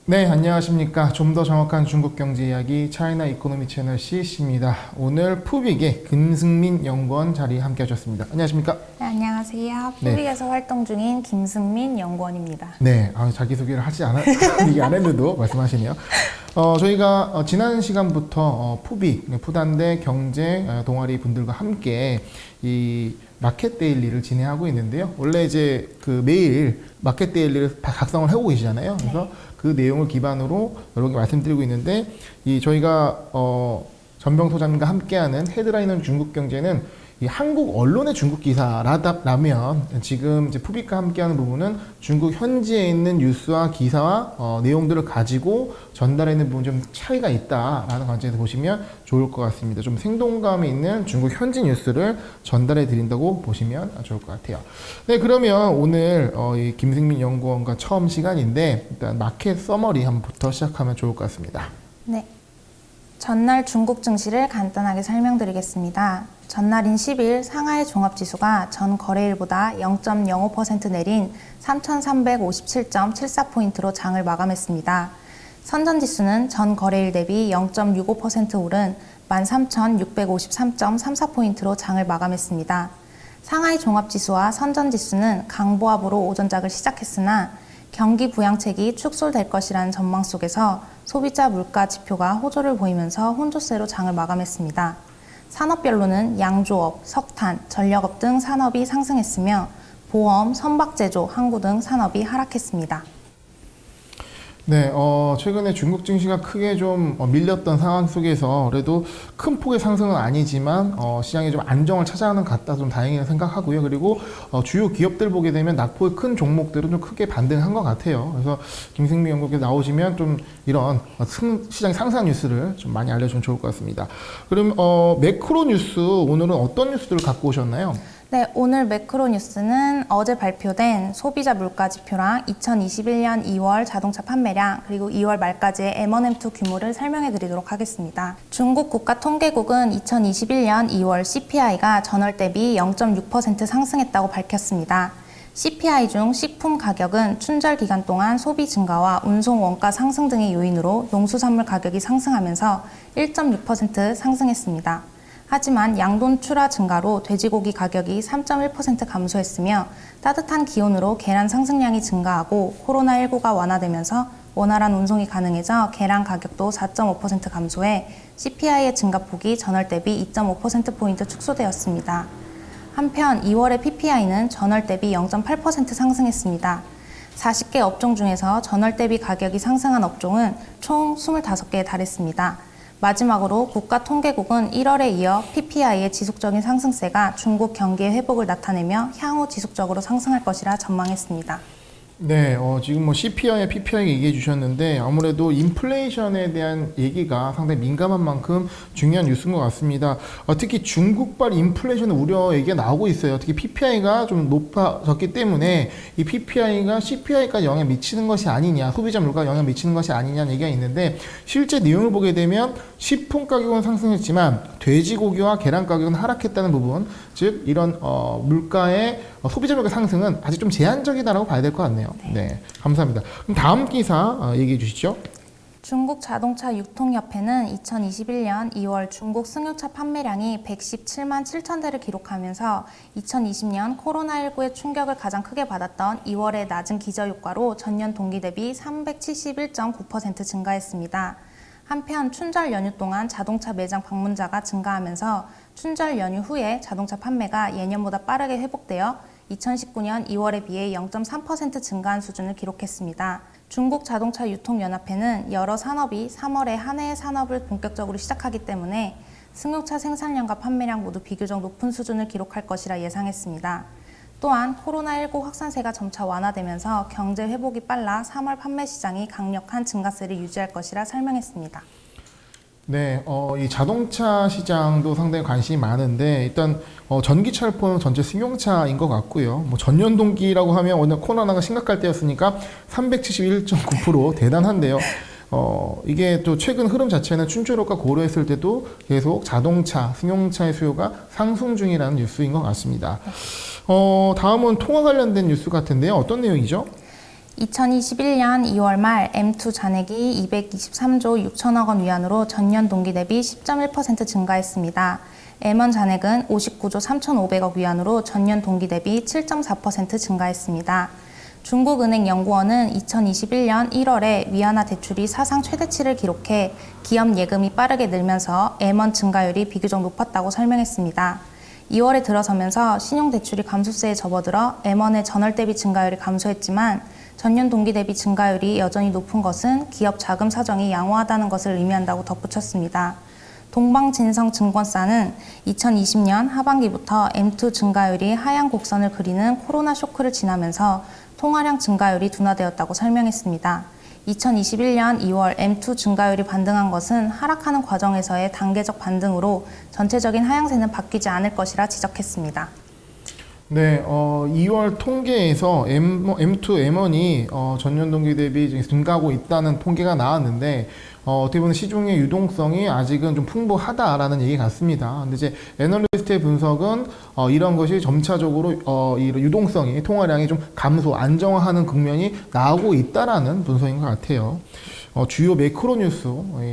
네, 안녕하십니까. 좀 더 정확한 중국 경제 이야기 차이나 이코노미 채널 CC입니다. 오늘 푸빅의 금승민 연구원 자리에 함께 하셨습니다. 안녕하십니까? 네, 안녕하세요. 네. 푸빅에서 활동 중인 김승민 연구원입니다. 네, 자기소개를 얘기 안 했는데도 말씀하시네요. 저희가 지난 시간부터 푸빅, 푸단대 경제 동아리 분들과 함께 이 마켓 데일리를 진행하고 있는데요. 원래 이제 그 매일 마켓 데일리를 작성을 해오고 계시잖아요. 그래서 그 내용을 기반으로 여러 개 말씀드리고 있는데, 저희가 전병 소장님과 함께하는 헤드라인은 중국 경제는 이 한국 언론의 중국 기사라면 지금 이제 푸빅과 함께하는 부분은 중국 현지에 있는 뉴스와 기사와 내용들을 가지고 전달해 있는 부분 좀 차이가 있다라는 관점에서 보시면 좋을 것 같습니다. 좀 생동감이 있는 중국 현지 뉴스를 전달해 드린다고 보시면 좋을 것 같아요. 네, 그러면 오늘 이 김승민 연구원과 처음 시간인데 일단 마켓 서머리 한번부터 시작하면 좋을 것 같습니다. 네. 전날 중국 증시를 간단하게 설명드리겠습니다. 전날인 10일 상하이 종합지수가 전 거래일보다 0.05% 내린 3,357.74포인트로 장을 마감했습니다. 선전지수는 전 거래일 대비 0.65% 오른 13,653.34포인트로 장을 마감했습니다. 상하이 종합지수와 선전지수는 강보합으로 오전작을 시작했으나 경기 부양책이 축소될 것이라는 전망 속에서 소비자 물가 지표가 호조를 보이면서 혼조세로 장을 마감했습니다. 산업별로는 양조업, 석탄, 전력업 등 산업이 상승했으며 보험, 선박제조, 항구 등 산업이 하락했습니다. 네, 최근에 중국 증시가 크게 좀 밀렸던 상황 속에서 그래도 큰 폭의 상승은 아니지만 시장이 좀 안정을 찾아가는 것 같다 좀 다행이라고 생각하고요. 그리고 주요 기업들 보게 되면 낙폭이 큰 종목들은 좀 크게 반등한 것 같아요. 그래서 김승미 연구원께서 나오시면 좀 이런 시장의 상승 뉴스를 좀 많이 알려주면 좋을 것 같습니다. 그럼 매크로 뉴스 오늘은 어떤 뉴스들을 갖고 오셨나요? 네, 오늘 매크로 뉴스는 어제 발표된 소비자 물가 지표랑 2021년 2월 자동차 판매량 그리고 2월 말까지의 M1M2 규모를 설명해 드리도록 하겠습니다. 중국 국가통계국은 2021년 2월 CPI가 전월 대비 0.6% 상승했다고 밝혔습니다. CPI 중 식품 가격은 춘절 기간 동안 소비 증가와 운송 원가 상승 등의 요인으로 농수산물 가격이 상승하면서 1.6% 상승했습니다. 하지만 양돈 출하 증가로 돼지고기 가격이 3.1% 감소했으며 따뜻한 기온으로 계란 상승량이 증가하고 코로나19가 완화되면서 원활한 운송이 가능해져 계란 가격도 4.5% 감소해 CPI의 증가폭이 전월 대비 2.5%포인트 축소되었습니다. 한편 2월의 PPI는 전월 대비 0.8% 상승했습니다. 40개 업종 중에서 전월 대비 가격이 상승한 업종은 총 25개에 달했습니다. 마지막으로 국가통계국은 1월에 이어 PPI의 지속적인 상승세가 중국 경기의 회복을 나타내며 향후 지속적으로 상승할 것이라 전망했습니다. 네, 지금 CPI와 PPI 얘기해 주셨는데 아무래도 인플레이션에 대한 얘기가 상당히 민감한 만큼 중요한 뉴스인 것 같습니다. 특히 중국발 인플레이션 우려 얘기가 나오고 있어요. 특히 PPI가 좀 높아졌기 때문에 이 PPI가 CPI까지 영향 미치는 것이 아니냐, 소비자 물가에 영향 미치는 것이 아니냐는 얘기가 있는데 실제 내용을 보게 되면 식품 가격은 상승했지만 돼지고기와 계란 가격은 하락했다는 부분, 즉 이런 물가의 소비자 물가 상승은 아직 좀 제한적이다라고 봐야 될 것 같네요. 네, 감사합니다. 그럼 다음 기사 얘기해 주시죠. 중국 자동차 유통협회는 2021년 2월 중국 승용차 판매량이 117만 7천 대를 기록하면서 2020년 코로나19의 충격을 가장 크게 받았던 2월의 낮은 기저효과로 전년 동기 대비 371.9% 증가했습니다. 한편 춘절 연휴 동안 자동차 매장 방문자가 증가하면서 춘절 연휴 후에 자동차 판매가 예년보다 빠르게 회복되어 2019년 2월에 비해 0.3% 증가한 수준을 기록했습니다. 중국 자동차 유통연합회는 여러 산업이 3월에 한 해의 산업을 본격적으로 시작하기 때문에 승용차 생산량과 판매량 모두 비교적 높은 수준을 기록할 것이라 예상했습니다. 또한 코로나19 확산세가 점차 완화되면서 경제 회복이 빨라 3월 판매 시장이 강력한 증가세를 유지할 것이라 설명했습니다. 네, 이 자동차 시장도 상당히 관심이 많은데 일단 전기차를 포함한 전체 승용차인 것 같고요. 뭐 전년 동기라고 하면 오늘 코로나가 심각할 때였으니까 371.9% 대단한데요. 이게 또 최근 흐름 자체는 춘추효과 고려했을 때도 계속 자동차, 승용차의 수요가 상승 중이라는 뉴스인 것 같습니다. 다음은 통화 관련된 뉴스 같은데요. 어떤 내용이죠? 2021년 2월 말 M2 잔액이 223조 6천억 원 위안으로 전년 동기 대비 10.1% 증가했습니다. M1 잔액은 59조 3,500억 위안으로 전년 동기 대비 7.4% 증가했습니다. 중국은행연구원은 2021년 1월에 위안화 대출이 사상 최대치를 기록해 기업 예금이 빠르게 늘면서 M1 증가율이 비교적 높았다고 설명했습니다. 2월에 들어서면서 신용대출이 감소세에 접어들어 M1의 전월 대비 증가율이 감소했지만 전년 동기 대비 증가율이 여전히 높은 것은 기업 자금 사정이 양호하다는 것을 의미한다고 덧붙였습니다. 동방진성증권사는 2020년 하반기부터 M2 증가율이 하향 곡선을 그리는 코로나 쇼크를 지나면서 통화량 증가율이 둔화되었다고 설명했습니다. 2021년 2월 M2 증가율이 반등한 것은 하락하는 과정에서의 단계적 반등으로 전체적인 하향세는 바뀌지 않을 것이라 지적했습니다. 네, 2월 통계에서 M2, M1이 전년 동기 대비 이제 증가하고 있다는 통계가 나왔는데 어떻게 보면 시중의 유동성이 아직은 좀 풍부하다라는 얘기 같습니다. 근데 이제 애널리스트의 분석은 이런 것이 점차적으로 이 유동성이 통화량이 좀 감소, 안정화하는 국면이 나오고 있다라는 분석인 것 같아요. 주요 매크로 뉴스,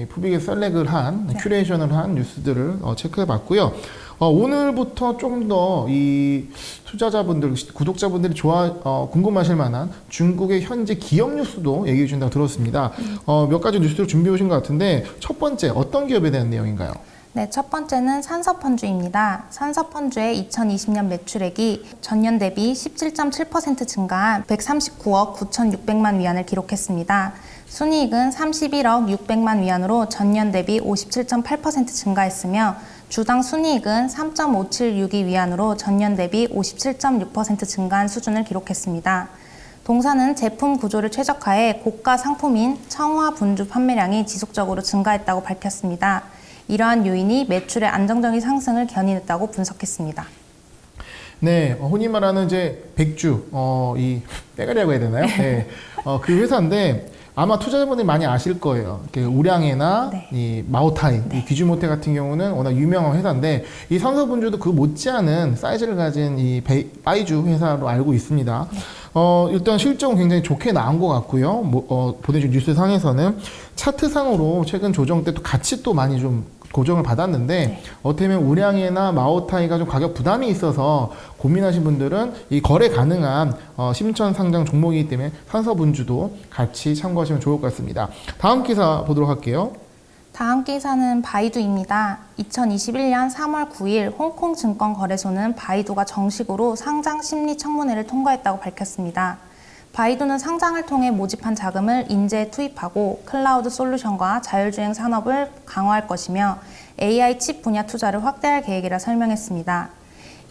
푸빅에 셀렉을 한, 큐레이션을 한 뉴스들을 체크해 봤고요. 오늘부터 좀 더 이 투자자분들, 구독자분들이 궁금하실 만한 중국의 현재 기업 뉴스도 얘기해 준다고 들었습니다. 몇 가지 뉴스를 준비해 오신 것 같은데 첫 번째 어떤 기업에 대한 내용인가요? 네, 첫 번째는 산서펀주입니다. 산서펀주의 2020년 매출액이 전년 대비 17.7% 증가한 139억 9,600만 위안을 기록했습니다. 순이익은 31억 600만 위안으로 전년 대비 57.8% 증가했으며 주당 순이익은 3.576이 위안으로 전년 대비 57.6% 증가한 수준을 기록했습니다. 동사는 제품 구조를 최적화해 고가 상품인 청화 분주 판매량이 지속적으로 증가했다고 밝혔습니다. 이러한 요인이 매출의 안정적인 상승을 견인했다고 분석했습니다. 네, 흔히 말하는 이제 백주, 이 빼가리라고 해야 되나요? 네, 그 회사인데 아마 투자자분들이 많이 아실 거예요. 우량해나 이 마오타이, 이 귀주모테 같은 경우는 워낙 유명한 회사인데 이 산서분주도 그 못지않은 사이즈를 가진 이 바이주 회사로 알고 있습니다. 일단 실적은 굉장히 좋게 나온 것 같고요. 보내준 뉴스상에서는 차트상으로 최근 조정 때 또 같이 또 많이 좀 고정을 받았는데 어떻게 보면 우량해나 마오타이가 좀 가격 부담이 있어서 고민하신 분들은 이 거래 가능한 심천 상장 종목이기 때문에 산서분주도 같이 참고하시면 좋을 것 같습니다. 다음 기사 보도록 할게요. 다음 기사는 바이두입니다. 2021년 3월 9일 홍콩증권거래소는 바이두가 정식으로 상장 심리 청문회를 통과했다고 밝혔습니다. 바이두는 상장을 통해 모집한 자금을 인재에 투입하고 클라우드 솔루션과 자율주행 산업을 강화할 것이며 AI 칩 분야 투자를 확대할 계획이라 설명했습니다.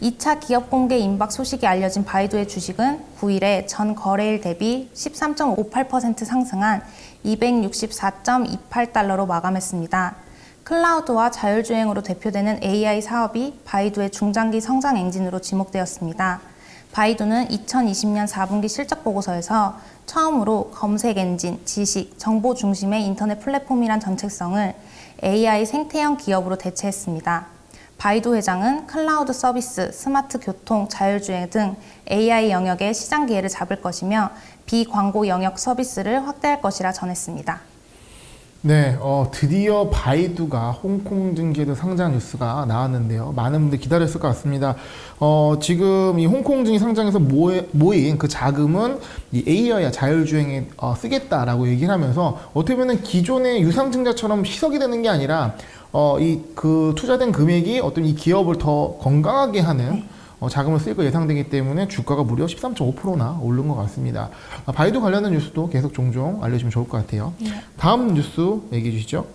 2차 기업 공개 임박 소식이 알려진 바이두의 주식은 9일에 전 거래일 대비 13.58% 상승한 264.28달러로 마감했습니다. 클라우드와 자율주행으로 대표되는 AI 사업이 바이두의 중장기 성장 엔진으로 지목되었습니다. 바이두는 2020년 4분기 실적 보고서에서 처음으로 검색 엔진, 지식, 정보 중심의 인터넷 플랫폼이란 정체성을 AI 생태형 기업으로 대체했습니다. 바이두 회장은 클라우드 서비스, 스마트 교통, 자율주행 등 AI 영역의 시장 기회를 잡을 것이며 비광고 영역 서비스를 확대할 것이라 전했습니다. 네, 드디어 바이두가 홍콩 증시에도 상장 뉴스가 나왔는데요. 많은 분들 기다렸을 것 같습니다. 지금 이 홍콩 증시 상장에서 모인 그 자금은 이 AI와 자율주행에 쓰겠다라고 얘기를 하면서 어떻게 보면 기존의 유상증자처럼 희석이 되는 게 아니라 그 투자된 금액이 어떤 이 기업을 더 건강하게 하는 자금을 쓸 거 예상되기 때문에 주가가 무려 13.5%나 오른 것 같습니다. 바이두 관련된 뉴스도 계속 종종 알려주면 좋을 것 같아요. 다음 뉴스 얘기해 주시죠.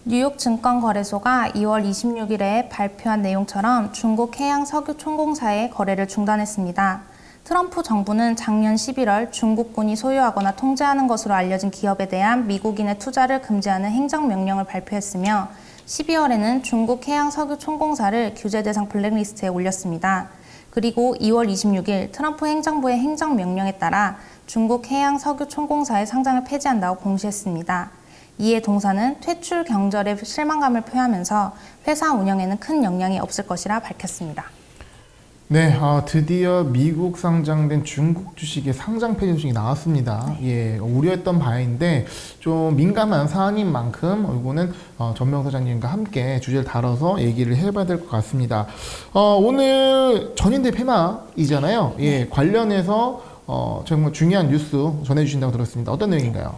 뉴욕 증권거래소가 2월 26일에 발표한 내용처럼 중국 해양석유총공사의 거래를 중단했습니다. 트럼프 정부는 작년 11월 중국군이 소유하거나 통제하는 것으로 알려진 기업에 대한 미국인의 투자를 금지하는 행정명령을 발표했으며 12월에는 중국 해양석유총공사를 규제 대상 블랙리스트에 올렸습니다. 그리고 2월 26일 트럼프 행정부의 행정명령에 따라 중국 해양석유총공사의 상장을 폐지한다고 공시했습니다. 이에 동사는 퇴출 경절에 실망감을 표하면서 회사 운영에는 큰 영향이 없을 것이라 밝혔습니다. 네, 드디어 미국 상장된 중국 주식의 상장 폐지 소식이 나왔습니다. 예, 우려했던 바인데 좀 민감한 사안인 만큼 이거는 전명 사장님과 함께 주제를 다뤄서 얘기를 해봐야 될 것 같습니다. 오늘 전인대 폐막이잖아요. 예, 관련해서 정말 중요한 뉴스 전해주신다고 들었습니다. 어떤 내용인가요?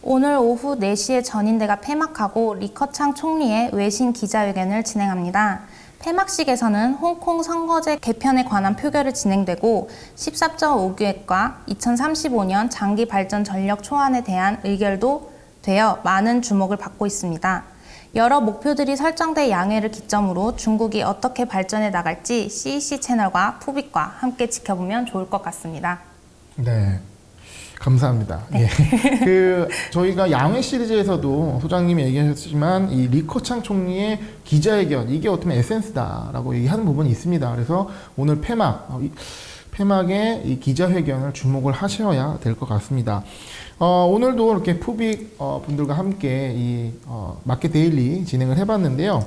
오늘 오후 4시에 전인대가 폐막하고 리커창 총리의 외신 기자회견을 진행합니다. 폐막식에서는 홍콩 선거제 개편에 관한 표결이 진행되고 14.5규획과 2035년 장기 발전 전력 초안에 대한 의결도 되어 많은 주목을 받고 있습니다. 여러 목표들이 설정된 양해를 기점으로 중국이 어떻게 발전해 나갈지 CEC 채널과 푸빅과 함께 지켜보면 좋을 것 같습니다. 네. 감사합니다. 예. 저희가 양회 시리즈에서도 소장님이 얘기하셨지만 이 리커창 총리의 기자회견 이게 어떻게 보면 에센스다라고 얘기하는 부분이 있습니다. 그래서 오늘 폐막의 이 기자회견을 주목을 하셔야 될 것 같습니다. 오늘도 이렇게 푸빅 분들과 함께 이 마켓 데일리 진행을 해봤는데요.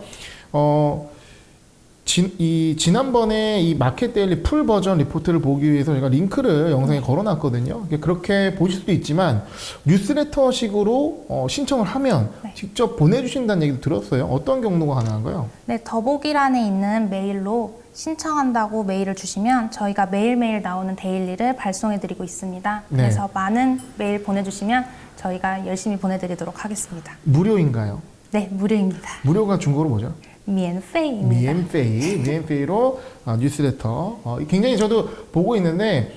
지난번에 이 마켓 데일리 풀 버전 리포트를 보기 위해서 제가 링크를 영상에 걸어놨거든요. 그렇게 보실 수도 있지만 뉴스레터식으로 신청을 하면 직접 보내주신다는 얘기도 들었어요. 어떤 경로가 가능한가요? 네, 더보기란에 있는 메일로 신청한다고 메일을 주시면 저희가 매일매일 나오는 데일리를 발송해드리고 있습니다. 네. 그래서 많은 메일 보내주시면 저희가 열심히 보내드리도록 하겠습니다. 무료인가요? 네, 무료입니다. 무료가 중국어로 뭐죠? 免费입니다. 미엔페이로 뉴스레터. 굉장히 저도 보고 있는데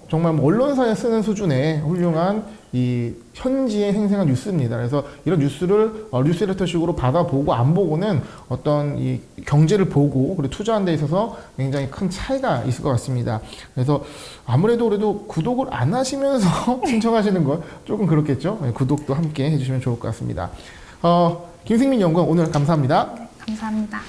정말 뭐 언론사에 쓰는 수준의 훌륭한 이 현지의 생생한 뉴스입니다. 그래서 이런 뉴스를 뉴스레터식으로 받아보고 안 보고는 어떤 이 경제를 보고 그리고 투자하는 데 있어서 굉장히 큰 차이가 있을 것 같습니다. 그래서 아무래도 그래도 구독을 안 하시면서 신청하시는 건 조금 그렇겠죠. 네, 구독도 함께 해주시면 좋을 것 같습니다. 김승민 연구원 오늘 감사합니다. 감사합니다.